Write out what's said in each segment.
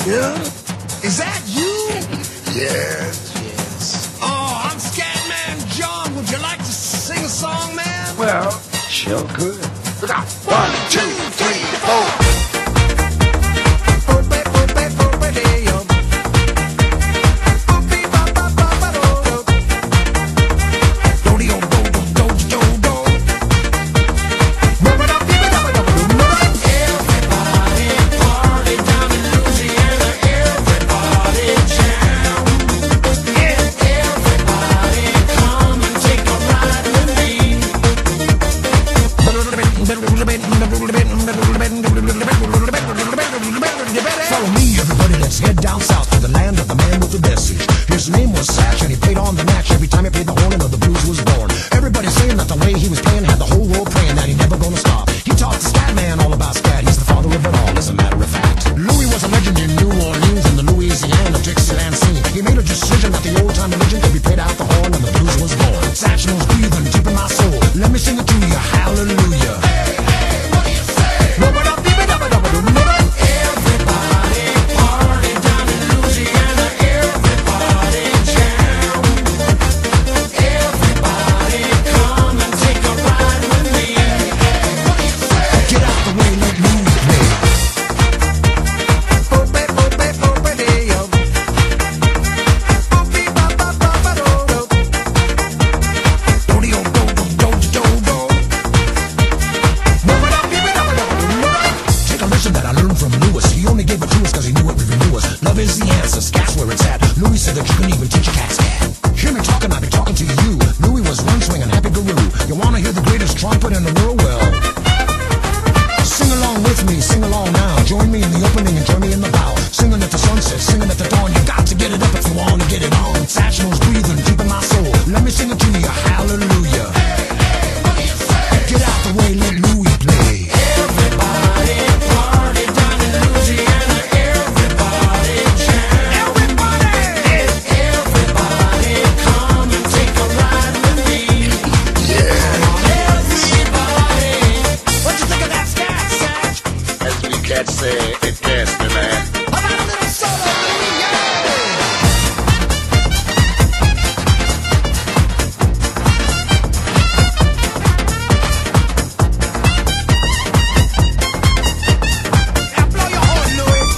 Yeah? Is that you? Yes, yes. Oh, I'm Scatman John. Would you like to sing a song, man? Well, sure could. Look out. 1, 2, 3, 4. Follow me, everybody, let's head down south to the land of the man with the message. His name was Satch, and he played on the match every time he played the horn, and the blues was born. Everybody saying that the way he was playing had the whole world praying that he never gonna stop. He taught the scat man all about scat. He's the father of it all, as a matter of fact. Louis was a legend in New Orleans and the Louisiana Dixieland scene. He made a decision that the old time religion could be played out the horn, and the blues was born. Satch knows breathing deep in my soul. Let me sing it to you, hallelujah. Love is the answer, scat's where it's at. Louis said that you can even teach a cat scat. Hear me talking, I've been talking to you. Louis was one swinging happy guru. You wanna hear the greatest trumpet in the world? Well, sing along with me, sing along now. Join me in the opening and join me in the bow. Singing at the sunset, singing at the dawn. You got to get it up if you wanna get it on. Satch knows breathing deep in my soul. Let me sing it to you, hallelujah. Get out the way, let Louis play. Everybody party down in Louisiana. Let's say it gets me, man. How about a little solo? Now blow your horn, Louis.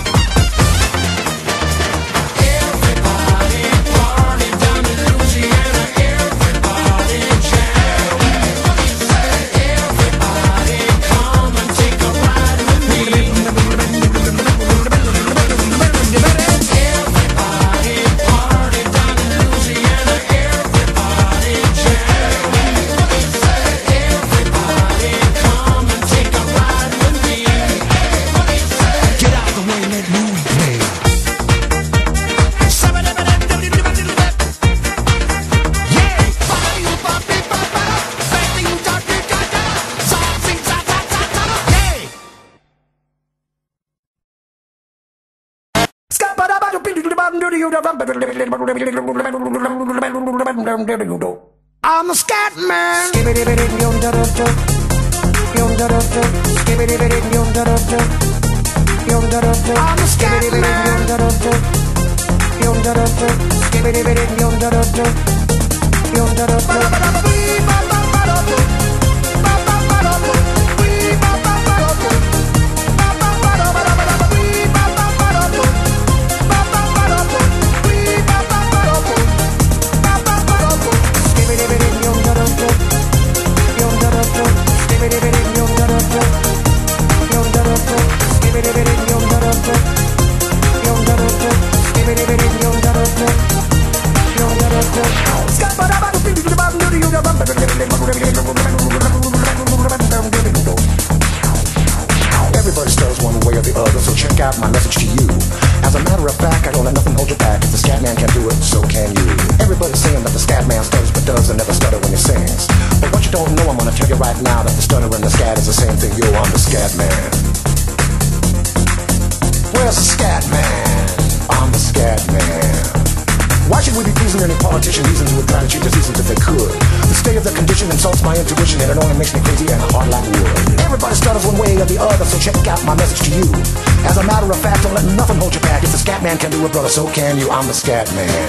Everybody party down in Louisiana. Everybody jam. Everybody come and take a ride with me. I'm the scat man. I'm the scat Everybody stirs one way or the other, so check out my message to you. As a matter of fact, I don't let nothing hold you back. If the scat man can do it, so can you. Everybody's saying that the scat man stutters but does and never stutter when he sings. But what you don't know, I'm gonna tell you right now that the stutter and the scat is the same thing. Yo, I'm the scat man. Where's the scat man? I'm the scat man. Why should we be pleasing any politician? Reasons who would try to cheat diseases if they could. The state of the condition insults my intuition, and it only makes me crazy and hard like wood. Everybody stutters one way or the other, so check out my message to you. As a matter of fact, don't let nothing hold you back. If the scat man can do it, brother, so can you. I'm the scat man.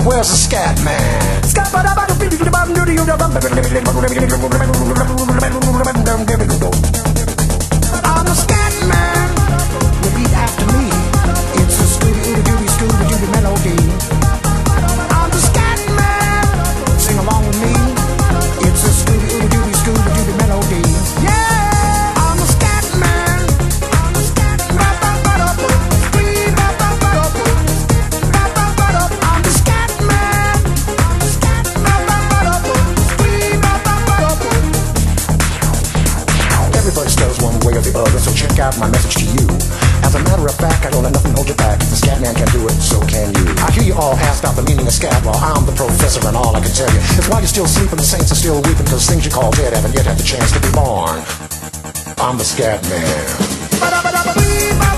Where's the scat man? I'm the scat man. Repeat after me. It's a Scooby-Dooby melody. I'm the scat man. Sing along with me. It's a Scooby-Dooby melody. Yeah, I'm the scat man. I'm the scat man. I'm the scat man. Everybody stutters one way or the other, so check out my message to you. As a matter of fact, I don't let nothing hold you back. If the scat man can do it, so can you. I hear you all ask about the meaning of scat. Well, I'm the professor, and all I can tell you is while you're still sleeping, the saints are still weeping, because things you call dead haven't yet had the chance to be born. I'm the scat man.